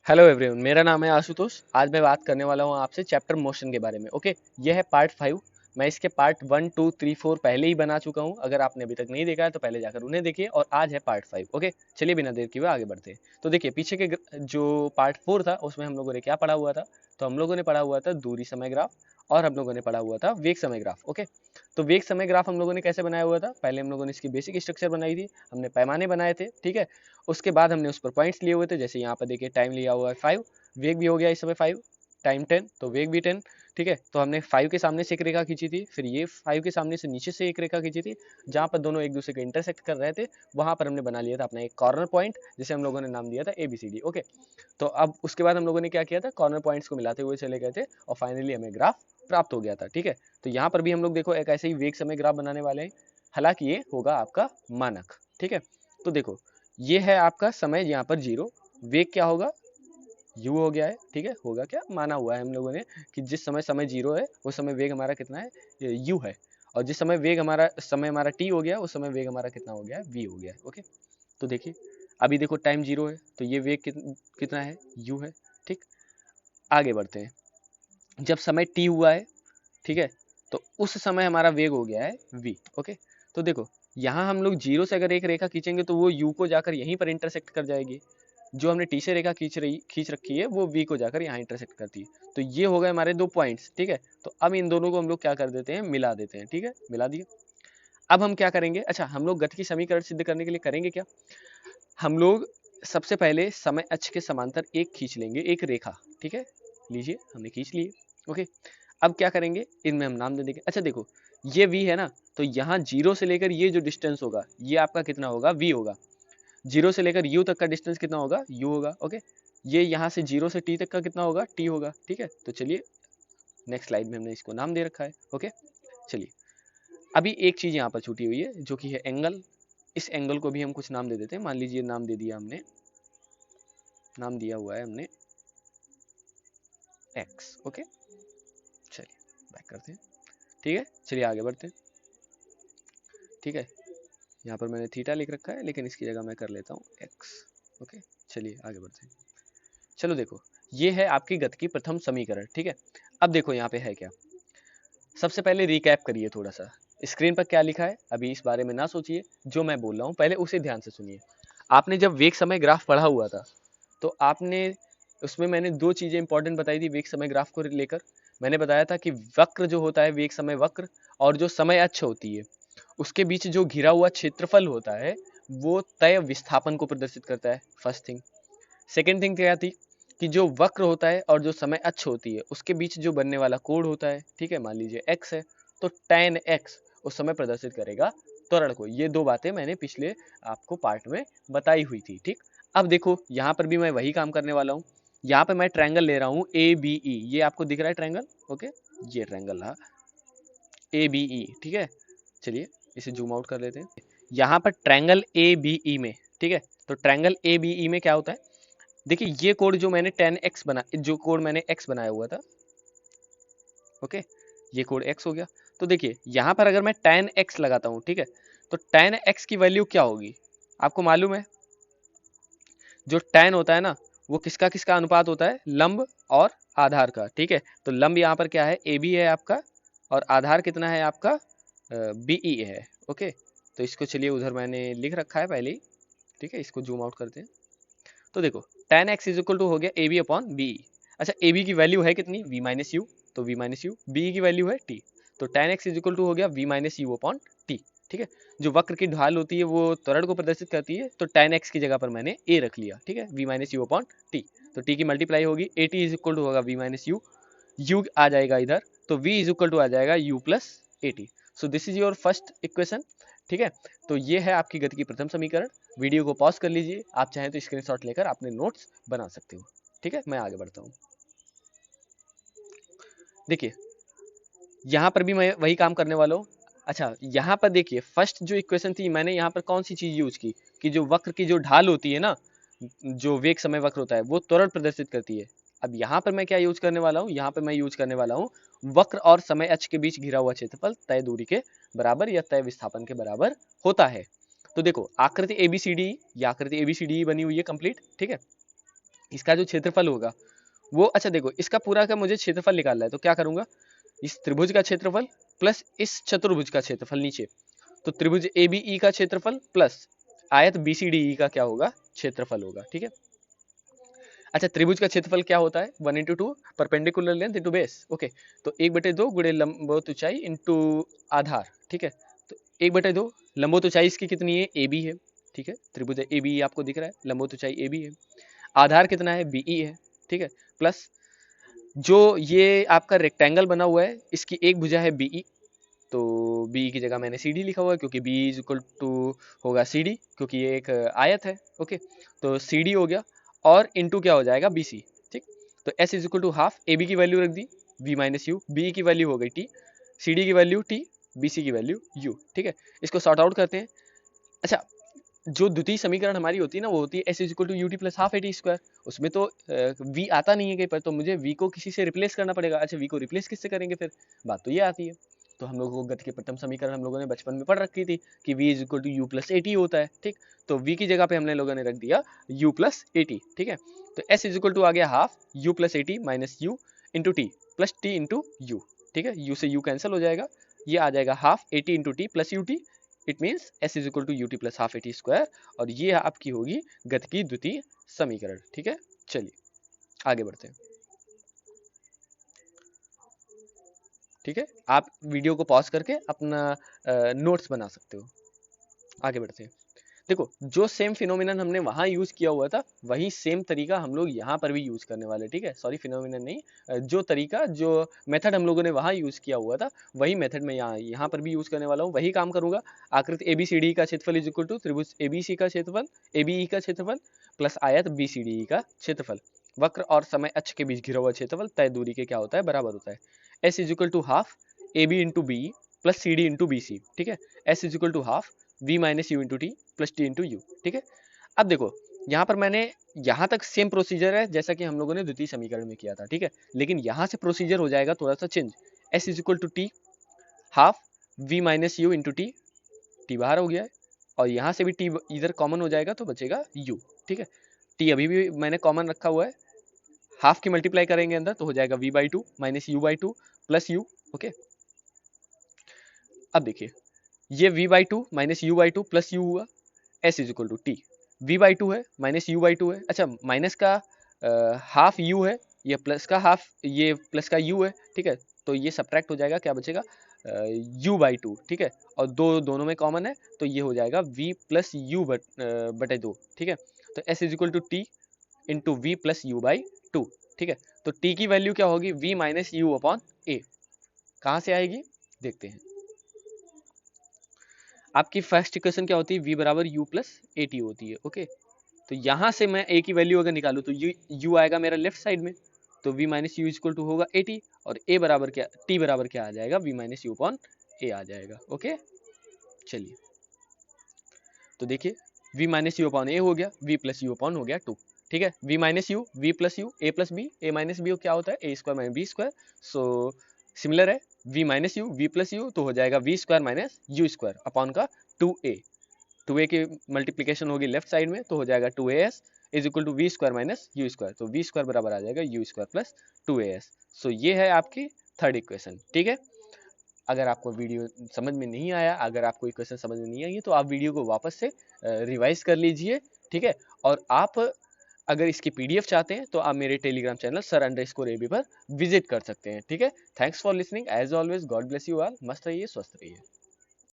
Hello everyone, मेरा नाम है आशुतोष। आज मैं बात करने वाला हूँ आपसे चैप्टर मोशन के बारे में। ओके, यह है पार्ट 5। मैं इसके पार्ट 1, 2, 3, 4 पहले ही बना चुका हूँ। अगर आपने अभी तक नहीं देखा है तो पहले जाकर उन्हें देखिए, और आज है पार्ट 5। ओके, चलिए बिना देर किए हुए आगे बढ़ते हैं। तो देखिए, पीछे के जो पार्ट 4 था उसमें हम लोगों ने क्या पढ़ा हुआ था। तो हम लोगों ने पढ़ा हुआ था दूरी समय ग्राफ, और हम लोगों ने पढ़ा हुआ था वेग समय ग्राफ। ओके, तो वेग समय ग्राफ हम लोगों ने कैसे बनाया हुआ था। पहले हम लोगों ने इसकी बेसिक स्ट्रक्चर बनाई थी, हमने पैमाने बनाए थे। ठीक है, उसके बाद हमने उस पर पॉइंट्स लिए हुए थे। जैसे यहाँ पर देखिए, टाइम लिया हुआ है 5, वेग भी हो गया इस समय 5, टाइम 10, तो वेग भी 10। ठीक है, तो हमने 5 के सामने से एक रेखा खींची थी, फिर ये 5 के सामने से नीचे से एक रेखा खींची थी, जहां पर दोनों एक दूसरे को इंटरसेक्ट कर रहे थे। वहां पर हमने बना लिया था अपना एक कॉर्नर पॉइंट, जिसे हम लोगों ने नाम दिया था ABCD। ओके, तो अब उसके बाद हम लोगों ने क्या किया था, कॉर्नर पॉइंट्स को मिलाते हुए चले गए थे, और फाइनली हमें ग्राफ प्राप्त हो गया था। ठीक है, तो यहाँ पर भी हम लोग देखो एक ऐसे ही वेग समय ग्राफ बनाने वाले हैं। हालांकि ये होगा आपका मानक। ठीक है, तो देखो, ये है आपका समय यहाँ पर 0, वेग क्या होगा, u हो गया है। ठीक है, होगा क्या, माना हुआ है हम लोगों ने कि जिस समय समय 0 है उस समय वेग हमारा कितना है, u है। और जिस समय वेग हमारा समय हमारा t हो गया, उस समय वेग हमारा कितना हो गया है, v हो गया है। ओके, तो देखिए, अभी देखो टाइम 0 है तो ये वेग कितना है, u है। ठीक, आगे बढ़ते हैं। जब समय t हुआ है, ठीक है, तो उस समय हमारा वेग हो गया है v। ओके, तो देखो, यहाँ हम लोग 0 से अगर एक रेखा खींचेंगे तो वो u को जाकर यहीं पर इंटरसेक्ट कर जाएगी। जो हमने टी से रेखा खींच रखी है वो वी को जाकर यहाँ इंटरसेक्ट करती है। तो ये हो गए हमारे दो पॉइंट्स। ठीक है, तो अब इन दोनों को हम लोग क्या कर देते हैं, मिला देते हैं। ठीक है, मिला दिया। अब हम क्या करेंगे, अच्छा, हम लोग गति की समीकरण सिद्ध करने के लिए करेंगे क्या, हम लोग सबसे पहले समय अक्ष के समांतर एक खींच लेंगे, एक रेखा। ठीक है, लीजिए, हमने खींच लिए। ओके, अब क्या करेंगे, इनमें हम नाम दे देंगे। अच्छा देखो, ये वी है ना, तो यहाँ 0 से लेकर ये जो डिस्टेंस होगा ये आपका कितना होगा, वी होगा। 0 से लेकर u तक का डिस्टेंस कितना होगा, u होगा। ओके, ये यहाँ से 0 से t तक का कितना होगा, t होगा। ठीक है, तो चलिए, नेक्स्ट स्लाइड में हमने इसको नाम दे रखा है। ओके, चलिए, अभी एक चीज यहाँ पर छूटी हुई है जो कि है एंगल। इस एंगल को भी हम कुछ नाम दे देते हैं। मान लीजिए नाम दे दिया हमने, नाम दिया हुआ है हमने x। ओके, चलिए बैक करते हैं। ठीक है, चलिए आगे बढ़ते हैं। ठीक है, यहाँ पर मैंने थीटा लिख रखा है, लेकिन इसकी जगह मैं कर लेता हूँ x। ओके, चलिए आगे बढ़ते हैं। चलो देखो, ये है आपकी गति की प्रथम समीकरण। ठीक है, अब देखो यहाँ पे है क्या, सबसे पहले रिकैप करिए थोड़ा सा। स्क्रीन पर क्या लिखा है अभी इस बारे में ना सोचिए, जो मैं बोल रहा हूँ पहले उसे ध्यान से सुनिए। आपने जब वेग समय ग्राफ पढ़ा हुआ था तो आपने उसमें मैंने दो चीजें इंपॉर्टेंट बताई थी वेग समय ग्राफ को लेकर। मैंने बताया था कि वक्र जो होता है, वेग समय वक्र, और जो समय अक्ष होती है उसके बीच जो घिरा हुआ क्षेत्रफल होता है वो तय विस्थापन को प्रदर्शित करता है, फर्स्ट थिंग। सेकेंड थिंग क्या थी, कि जो वक्र होता है और जो समय अक्ष होती है उसके बीच जो बनने वाला कोण होता है, ठीक है, मान लीजिए x है, तो tan x उस समय प्रदर्शित करेगा त्वरण को। ये दो बातें मैंने पिछले आपको पार्ट में बताई हुई थी। ठीक, अब देखो यहाँ पर भी मैं वही काम करने वाला हूँ। यहाँ पे मैं ट्रायंगल ले रहा हूँ ABE, ये आपको दिख रहा है ट्रायंगल। ओके, ये ट्रायंगल रहा ABE। ठीक है, चलिए इसे जूम आउट कर लेते हैं। यहाँ पर ट्रायंगल ABE में, ठीक है, तो ट्रायंगल ABE में क्या होता है, देखिए ये कोड जो मैंने 10x बना, जो कोड मैंने x बनाया हुआ था, ओके, ये कोड x हो गया। तो देखिए यहां पर अगर मैं tan x लगाता हूं, ठीक है, तो tan x की वैल्यू क्या होगी, आपको मालूम है, जो tan होता है ना, वो किसका किसका अनुपात होता है, लंब और आधार का। ठीक है, तो लंब यहाँ पर क्या है, AB है आपका, और आधार कितना है आपका, BE है। ओके, तो इसको चलिए उधर मैंने लिख रखा है पहले ही। ठीक है, इसको जूम आउट करते हैं। तो देखो tan x is equal to हो गया AB अपॉन बी। अच्छा, AB की वैल्यू है कितनी, v माइनस यू, तो v माइनस यू, बी की वैल्यू है t, तो tan x is equal to हो गया v minus U upon T. ठीक है, जो वक्र की ढाल होती है वो त्वरण को प्रदर्शित करती है, तो tan x की जगह पर मैंने a रख लिया। ठीक है, v minus U upon T, तो t की मल्टीप्लाई होगी, at इज इक्वल टू होगा v माइनस यू, u आ जाएगा इधर, तो v इज इक्वल टू आ जाएगा u plus at। So this is your first equation. ठीक है, तो ये है आपकी गति की प्रथम समीकरण। वीडियो को पॉज कर लीजिए, आप चाहें तो स्क्रीनशॉट लेकर अपने नोट्स बना सकते हो। ठीक है, मैं आगे बढ़ता हूँ। देखिए यहाँ पर भी मैं वही काम करने वाला हूँ। अच्छा, यहाँ पर देखिए फर्स्ट जो इक्वेशन थी, मैंने यहाँ पर कौन सी चीज यूज की, कि जो वक्र की जो ढाल होती है ना, जो वेग समय वक्र होता है वो त्वरण प्रदर्शित करती है। अब यहाँ पर मैं क्या यूज करने वाला हूँ, यहाँ पर मैं यूज करने वाला हूँ वक्र और समय अक्ष के बीच घिरा हुआ क्षेत्रफल तय दूरी के बराबर या तय विस्थापन के बराबर होता है। तो देखो आकृति ABCD, ये आकृति ABCD बनी हुई है कंप्लीट। ठीक है, इसका जो क्षेत्रफल होगा वो, अच्छा देखो इसका पूरा का मुझे क्षेत्रफल निकालना है, तो क्या करूंगा, इस त्रिभुज का क्षेत्रफल प्लस इस चतुर्भुज का क्षेत्रफल नीचे, तो त्रिभुज ABE का क्षेत्रफल प्लस आयत BCDE का क्या होगा, क्षेत्रफल होगा। ठीक है, अच्छा त्रिभुज का क्षेत्रफल क्या होता है, 1 into 2 perpendicular length into base. Okay, तो 1/2 गुणे लंबवत ऊंचाई इंटू आधार। ठीक है, तो 1/2 लंबवत ऊंचाई इसकी कितनी है, AB है। ठीक है, त्रिभुज ABE आपको दिख रहा है, लंबवत ऊंचाई AB है, आधार कितना है, BE है। ठीक है, प्लस जो ये आपका रेक्टेंगल बना हुआ है इसकी एक भुजा है BE, तो BE की जगह मैंने CD लिखा हुआ है, क्योंकि BE इज इक्वल टू होगा CD, क्योंकि ये एक आयत है। ओके, तो CD हो गया और इंटू क्या हो जाएगा, BC। ठीक, तो S is equal to half, AB की वैल्यू रख दी V माइनस यू, BE की वैल्यू हो गई T, CD की वैल्यू T, BC की वैल्यू U। ठीक है, इसको सॉर्ट आउट करते हैं। अच्छा, जो द्वितीय समीकरण हमारी होती है ना, वो होती है S is equal to UT plus half AT square. उसमें तो V आता नहीं है कहीं पर, तो मुझे V को किसी से रिप्लेस करना पड़ेगा। अच्छा, V को रिप्लेस किससे करेंगे फिर, बात तो ये आती है। तो हम लोगों को गति के प्रथम समीकरण हम लोगों ने बचपन में पढ़ रखी थी कि V is equal to U plus AT होता है। ठीक, तो V की जगह पे हमने लोगों ने रख दिया U प्लस AT। ठीक है, तो S इज इक्वल टू आ गया half U plus AT minus U into T plus T into U। ठीक है, U से U कैंसिल हो जाएगा, ये आ जाएगा half AT into T plus UT, it means S is equal to UT plus half AT square, और ये आपकी होगी गति की द्वितीय समीकरण। ठीक है, चलिए आगे बढ़ते हैं। ठीक है, आप वीडियो को पॉज करके अपना नोट्स बना सकते हो। आगे बढ़ते हैं। देखो, जो सेम फिनोमिनन हमने वहां यूज किया हुआ था वही सेम तरीका हम लोग यहाँ पर भी यूज करने वाले। ठीक है, सॉरी फिनोमिनन नहीं, जो तरीका जो मेथड हम लोगों ने वहां यूज किया हुआ था वही मेथड मैं यहाँ पर भी यूज करने वाला हूँ, वही काम करूंगा। आकृति ABCD का क्षेत्रफल इज इक्वल टू त्रिभुज ABC का क्षेत्रफल, ABE का क्षेत्रफल प्लस आयत BCDE का क्षेत्रफल, वक्र और समय अक्ष के बीच घिरा हुआ क्षेत्रफल तय दूरी के क्या होता है, बराबर होता है। S is equal to half AB into BE plus CD into BC। ठीक है, S is equal to half V minus U into T plus T into U. ठीक है, अब देखो यहाँ पर मैंने, यहाँ तक सेम प्रोसीजर है जैसा कि हम लोगों ने द्वितीय समीकरण में किया था। ठीक है, लेकिन यहाँ से प्रोसीजर हो जाएगा थोड़ा सा change. S is equal to T half V minus U into T, T बाहर हो गया है, और यहाँ से भी टी इधर कॉमन हो जाएगा तो बचेगा U। ठीक है, टी अभी भी मैंने कॉमन रखा हुआ है, हाफ की मल्टीप्लाई करेंगे अंदर तो हो जाएगा V by two minus U by two plus U. Okay, अब देखिए ये V by two minus U by two plus U हुआ, S is equal to T, V by two है माइनस यू बाई टू है, अच्छा minus का half U है, ये प्लस का हाफ, ये प्लस का U है। ठीक है, तो ये सब्ट्रैक्ट हो जाएगा, क्या बचेगा, U बाई टू। ठीक है, और दोनों में कॉमन है तो ये हो जाएगा V प्लस यू बटे दो। ठीक है, तो S is equal to T into V plus U by two. ठीक है, तो T की वैल्यू क्या होगी, V minus U upon A, कहाँ से आएगी देखते हैं। आपकी फर्स्ट इक्वेशन क्या होती है, V बराबर U प्लस AT होती है। ओके, तो यहाँ से मैं A की वैल्यू अगर निकालूँ तो U आएगा मेरा लेफ्ट साइड में, तो V minus U equal to होगा AT, और A बराबर क्या, T बराबर क्या आ जाएगा, V minus U upon A आ जाएगा। ओके, चलिए तो देखिए V minus U upon A हो गया, V प्लस यू अपॉन हो गया 2। ठीक है, V minus U, V plus U, A plus B, A minus B क्या होता है, A square minus B square, so similar है, V minus U, V plus U तो हो जाएगा V square minus U square upon का 2A, 2A की multiplication होगी लेफ्ट साइड में तो हो जाएगा 2AS is equal to V square minus U square, तो वी स्क्वायर बराबर आ जाएगा यू स्क्वायर प्लस 2AS। सो ये है आपकी थर्ड इक्वेशन। ठीक है, अगर आपको वीडियो समझ में नहीं आया, अगर आपको इक्वेशन समझ में नहीं आई तो आप वीडियो को वापस से रिवाइज कर लीजिए। ठीक है, और आप अगर इसकी PDF चाहते हैं तो आप मेरे टेलीग्राम चैनल sir_ab पर विजिट कर सकते हैं। ठीक है, thanks for listening, as always God bless you all, मस्त रहिए, स्वस्थ रहिए।